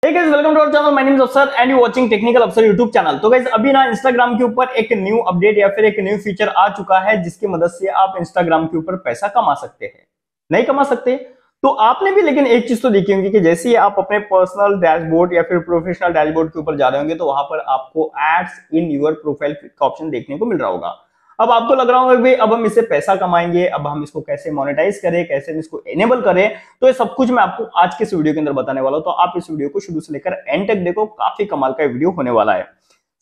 Hey guys, welcome to our channel. My name is Afsar and you watching technical अफसर YouTube channel. तो guys अभी ना Instagram के ऊपर एक न्यू अपडेट या फिर एक न्यू फीचर आ चुका है जिसकी मदद से आप इंस्टाग्राम के ऊपर पैसा कमा सकते हैं। नहीं कमा सकते तो आपने भी लेकिन एक चीज तो देखी होगी कि जैसे ही आप अपने पर्सनल डैशबोर्ड या फिर प्रोफेशनल डैशबोर्ड के ऊपर जा रहे होंगे तो वहां पर आपको एड्स इन योर प्रोफाइल का ऑप्शन देखने को मिल रहा होगा। अब आपको लग रहा होगा कि अब हम इससे पैसा कमाएंगे, अब हम इसको कैसे मोनेटाइज करें, कैसे हम इसको एनेबल करें, तो ये सब कुछ मैं आपको आज के इस वीडियो के अंदर बताने वाला हूं। तो आप इस वीडियो को शुरू से लेकर एंड तक देखो, काफी कमाल का वीडियो होने वाला है।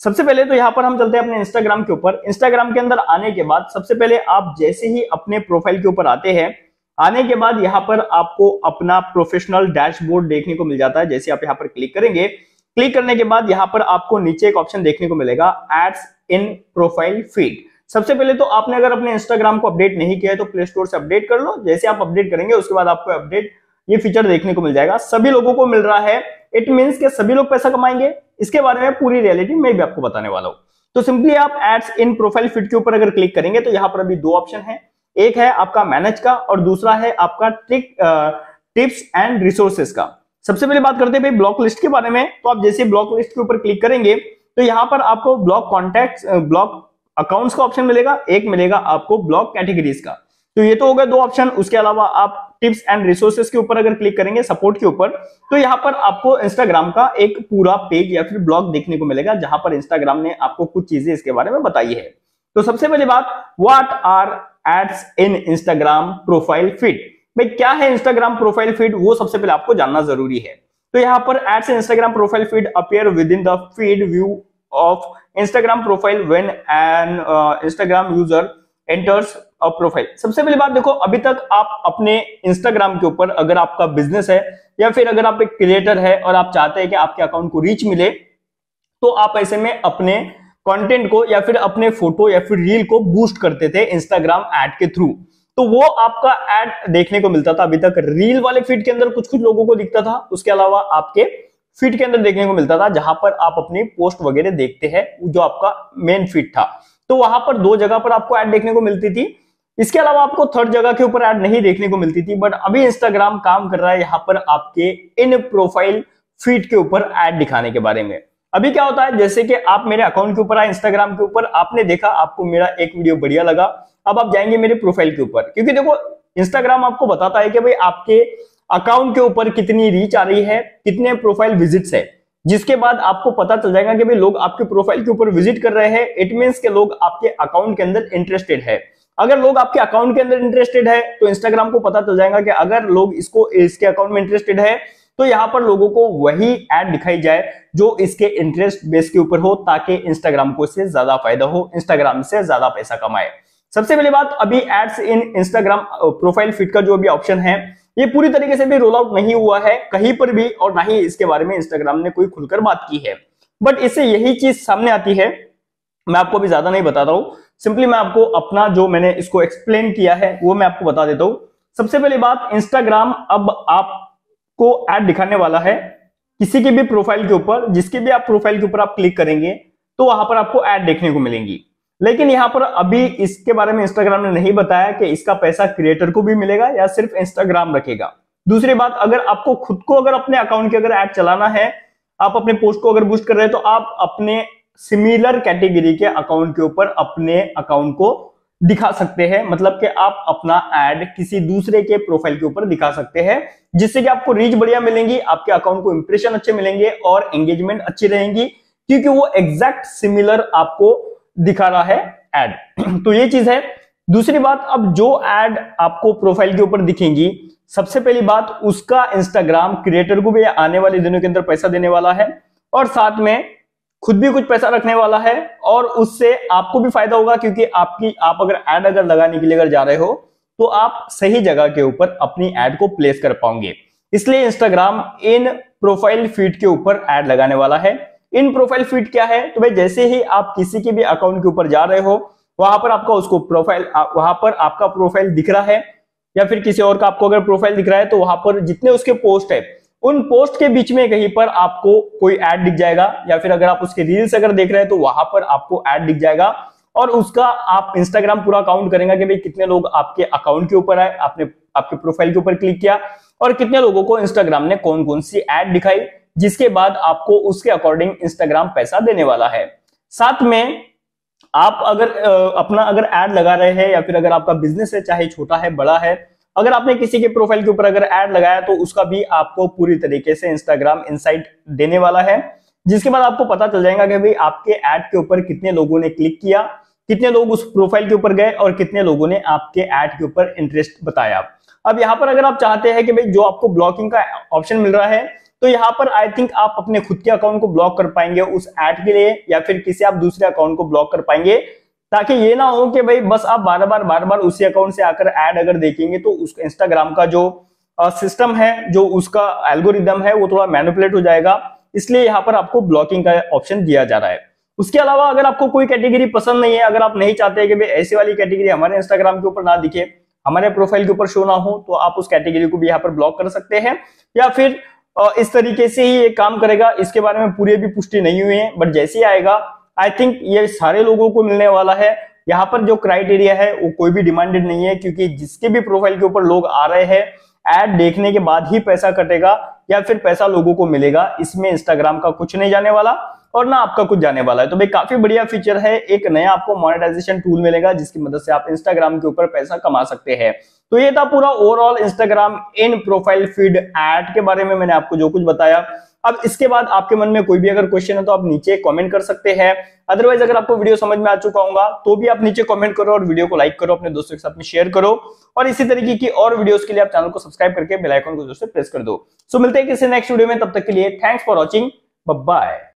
सबसे पहले तो यहाँ पर हम चलते हैं अपने इंस्टाग्राम के ऊपर। इंस्टाग्राम के अंदर आने के बाद सबसे पहले आप जैसे ही अपने प्रोफाइल के ऊपर आते हैं, आने के बाद यहाँ पर आपको अपना प्रोफेशनल डैशबोर्ड देखने को मिल जाता है। जैसे आप यहाँ पर क्लिक करेंगे, क्लिक करने के बाद यहाँ पर आपको नीचे एक ऑप्शन देखने को मिलेगा एड्स इन प्रोफाइल फीड। सबसे पहले तो आपने अगर अपने इंस्टाग्राम को अपडेट नहीं किया है तो प्ले स्टोर से अपडेट कर लो। जैसे आप अपडेट करेंगे उसके बाद आपको अपडेट ये फीचर देखने को मिल जाएगा। सभी लोगों को मिल रहा है, इट मींस कि सभी लोग पैसा कमाएंगे। इसके बारे में पूरी रियलिटी मैं भी आपको बताने वाला हूं। तो सिंपली आप एड्स इन प्रोफाइल फीड के ऊपर अगर क्लिक करेंगे तो यहाँ पर अभी दो ऑप्शन है, एक है आपका मैनेज का और दूसरा है आपका टिप्स एंड रिसोर्सेस का। सबसे पहले बात करते हैं भाई ब्लॉक लिस्ट के बारे में। तो आप जैसे ब्लॉक लिस्ट के ऊपर क्लिक करेंगे तो यहाँ पर आपको ब्लॉक कॉन्टैक्ट्स, ब्लॉक अकाउंट्स का ऑप्शन मिलेगा, एक मिलेगा आपको ब्लॉक कैटेगरीज का। तो ये तो हो गए दो ऑप्शन। उसके अलावा आप टिप्स एंड रिसोर्सेस के ऊपर अगर क्लिक करेंगे, सपोर्ट के ऊपर, तो यहाँ पर आपको इंस्टाग्राम का एक पूरा पेज या फिर ब्लॉग देखने को मिलेगा जहां पर इंस्टाग्राम ने आपको कुछ चीजें इसके बारे में बताई है। तो सबसे पहली बात, what are ads in Instagram profile feed. भाई क्या है इंस्टाग्राम प्रोफाइल फीड, वो सबसे पहले आपको जानना जरूरी है। तो यहाँ पर ads in Instagram profile feed appear within the feed view of Instagram profile when an Instagram user enters a profile। सबसे पहली बात देखो, अभी तक आप अपने Instagram के ऊपर अगर आपका बिजनेस है या फिर अगर आप एक क्रिएटर है और आप चाहते हैं कि आपके अकाउंट को रीच मिले, तो आप ऐसे में अपने कंटेंट को या फिर अपने फोटो या फिर रील को बूस्ट करते थे Instagram एड के थ्रू। तो वो आपका एड देखने को मिलता था अभी तक रील वाले फीड के अंदर, कुछ कुछ लोगों को दिखता था। उसके अलावा आपके फीड के अंदर देखने को मिलता था जहां पर आप अपनी पोस्ट वगैरह देखते हैं, जो आपका मेन फीड था। तो वहां पर दो जगह पर आपको ऐड देखने को मिलती थी। इसके अलावा आपको थर्ड जगह के ऊपर ऐड नहीं देखने को मिलती थी। बट अभी इंस्टाग्राम काम कर रहा है यहाँ पर आपके इन प्रोफाइल फीड के ऊपर ऐड दिखाने के बारे में। अभी क्या होता है, जैसे कि आप मेरे अकाउंट के ऊपर आए इंस्टाग्राम के ऊपर, आपने देखा, आपको मेरा एक वीडियो बढ़िया लगा, अब आप जाएंगे मेरे प्रोफाइल के ऊपर, क्योंकि देखो इंस्टाग्राम आपको बताता है कि भाई आपके अकाउंट के ऊपर कितनी रीच आ रही है, कितने प्रोफाइल विजिट्स है, जिसके बाद आपको पता चल जाएगा कि भाई लोग आपके प्रोफाइल के ऊपर विजिट कर रहे हैं। इट मींस के लोग आपके अकाउंट के अंदर इंटरेस्टेड है। अगर लोग आपके अकाउंट के अंदर इंटरेस्टेड है तो इंस्टाग्राम को पता चल जाएगा कि अगर लोग इसके अकाउंट में इंटरेस्टेड है तो यहाँ पर लोगों को वही एड दिखाई जाए जो इसके इंटरेस्ट बेस के ऊपर हो, ताकि इंस्टाग्राम को इससे ज्यादा फायदा हो, इंस्टाग्राम से ज्यादा पैसा कमाए। सबसे पहली बात, अभी ads in Instagram profile feed का जो अभी ऑप्शन है ये पूरी तरीके से भी रोल आउट नहीं हुआ है कहीं पर भी, और ना ही इसके बारे में इंस्टाग्राम ने कोई खुलकर बात की है। बट इससे यही चीज सामने आती है, मैं आपको अभी ज्यादा नहीं बताता हूं, सिंपली मैं आपको अपना जो मैंने इसको एक्सप्लेन किया है वो मैं आपको बता देता हूं। सबसे पहली बात, इंस्टाग्राम अब आपको ऐड दिखाने वाला है किसी के भी प्रोफाइल के ऊपर, जिसके भी आप प्रोफाइल के ऊपर आप क्लिक करेंगे तो वहां पर आपको ऐड देखने को मिलेंगी। लेकिन यहाँ पर अभी इसके बारे में इंस्टाग्राम ने नहीं बताया कि इसका पैसा क्रिएटर को भी मिलेगा या सिर्फ इंस्टाग्राम रखेगा। दूसरी बात, अगर आपको खुद को अगर अपने अकाउंट के अगर ऐड चलाना है, आप अपने पोस्ट को अगर बूस्ट कर रहे हैं, तो आप अपने सिमिलर कैटेगरी के अकाउंट के ऊपर अपने अकाउंट को दिखा सकते हैं। मतलब कि आप अपना ऐड किसी दूसरे के प्रोफाइल के ऊपर दिखा सकते हैं, जिससे कि आपको रीच बढ़िया मिलेंगी, आपके अकाउंट को इंप्रेशन अच्छे मिलेंगे और एंगेजमेंट अच्छी रहेंगी, क्योंकि वो एग्जैक्ट सिमिलर आपको दिखा रहा है ऐड। तो ये चीज है। दूसरी बात, अब जो ऐड आपको प्रोफाइल के ऊपर दिखेंगी, सबसे पहली बात, उसका इंस्टाग्राम क्रिएटर को भी आने वाले दिनों के अंदर पैसा देने वाला है और साथ में खुद भी कुछ पैसा रखने वाला है, और उससे आपको भी फायदा होगा, क्योंकि आप अगर ऐड अगर लगाने के लिए अगर जा रहे हो तो आप सही जगह के ऊपर अपनी ऐड को प्लेस कर पाओगे। इसलिए इंस्टाग्राम इन प्रोफाइल फीड के ऊपर ऐड लगाने वाला है। इन प्रोफाइल फीड क्या है, तो भाई जैसे ही आप किसी के भी अकाउंट के ऊपर जा रहे हो, वहां पर आपका उसको प्रोफाइल, वहां पर आपका प्रोफाइल दिख रहा है, या फिर किसी और का आपको अगर प्रोफाइल दिख रहा है तो वहां पर जितने उसके पोस्ट है, उन पोस्ट के बीच में कहीं पर आपको कोई ऐड दिख जाएगा, या फिर अगर आप उसके रील्स अगर देख रहे हैं तो वहां पर आपको ऐड दिख जाएगा। और उसका आप इंस्टाग्राम पूरा काउंट करेंगे कि भाई कितने लोग आपके अकाउंट के ऊपर आए, आपने आपके प्रोफाइल के ऊपर क्लिक किया, और कितने लोगों को इंस्टाग्राम ने कौन कौन सी ऐड दिखाई, जिसके बाद आपको उसके अकॉर्डिंग इंस्टाग्राम पैसा देने वाला है। साथ में आप अगर अपना अगर ऐड लगा रहे हैं या फिर अगर आपका बिजनेस है, चाहे छोटा है बड़ा है, अगर आपने किसी के प्रोफाइल के ऊपर अगर ऐड लगाया तो उसका भी आपको पूरी तरीके से इंस्टाग्राम इनसाइट देने वाला है, जिसके बाद आपको पता चल जाएगा कि भाई आपके ऐड के ऊपर कितने लोगों ने क्लिक किया, कितने लोग उस प्रोफाइल के ऊपर गए और कितने लोगों ने आपके ऐड के ऊपर इंटरेस्ट बताया। अब यहाँ पर अगर आप चाहते हैं कि भाई जो आपको ब्लॉकिंग का ऑप्शन मिल रहा है, तो यहाँ पर आई थिंक आप अपने खुद के अकाउंट को ब्लॉक कर पाएंगे उस ऐड के लिए, या फिर किसी आप दूसरे अकाउंट को ब्लॉक कर पाएंगे, ताकि ये ना हो कि भाई बस आप बार बार उसी अकाउंट से आकर ऐड अगर देखेंगे तो उस इंस्टाग्राम का जो सिस्टम है, जो उसका एल्गोरिदम है, वो थोड़ा मैनिपुलेट हो जाएगा। इसलिए यहाँ पर आपको ब्लॉकिंग का ऑप्शन दिया जा रहा है। उसके अलावा अगर आपको कोई कैटेगरी पसंद नहीं है, अगर आप नहीं चाहते कि भाई ऐसी वाली कैटेगरी हमारे इंस्टाग्राम के ऊपर ना दिखे, हमारे प्रोफाइल के ऊपर शो ना हो, तो आप उस कैटेगरी को भी यहाँ पर ब्लॉक कर सकते हैं, या फिर इस तरीके से ही ये काम करेगा। इसके बारे में पूरी भी पुष्टि नहीं हुई है, बट जैसे ही आएगा आई थिंक ये सारे लोगों को मिलने वाला है। यहाँ पर जो क्राइटेरिया है वो कोई भी डिमांडेड नहीं है, क्योंकि जिसके भी प्रोफाइल के ऊपर लोग आ रहे हैं, ऐड देखने के बाद ही पैसा कटेगा या फिर पैसा लोगों को मिलेगा। इसमें इंस्टाग्राम का कुछ नहीं जाने वाला और ना आपका कुछ जाने वाला है। तो भाई काफी बढ़िया फीचर है, एक नया आपको मोनेटाइजेशन टूल मिलेगा जिसकी मदद से आप इंस्टाग्राम के ऊपर पैसा कमा सकते हैं। तो ये था पूरा ओवरऑल इंस्टाग्राम इन प्रोफाइल फीड ऐड के बारे में मैंने आपको जो कुछ बताया। अब इसके बाद आपके मन में कोई भी अगर क्वेश्चन है तो आप नीचे कमेंट कर सकते हैं। अदरवाइज अगर आपको वीडियो समझ में आ चुका होगा तो भी आप नीचे कमेंट करो और वीडियो को लाइक करो, अपने दोस्तों के साथ में शेयर करो, और इसी तरीके की और वीडियोस के लिए आप चैनल को सब्सक्राइब करके बेल आइकन को जोर से प्रेस कर दो। सो मिलते हैं किसी नेक्स्ट वीडियो में, तब तक के लिए thanks for watching, bye bye.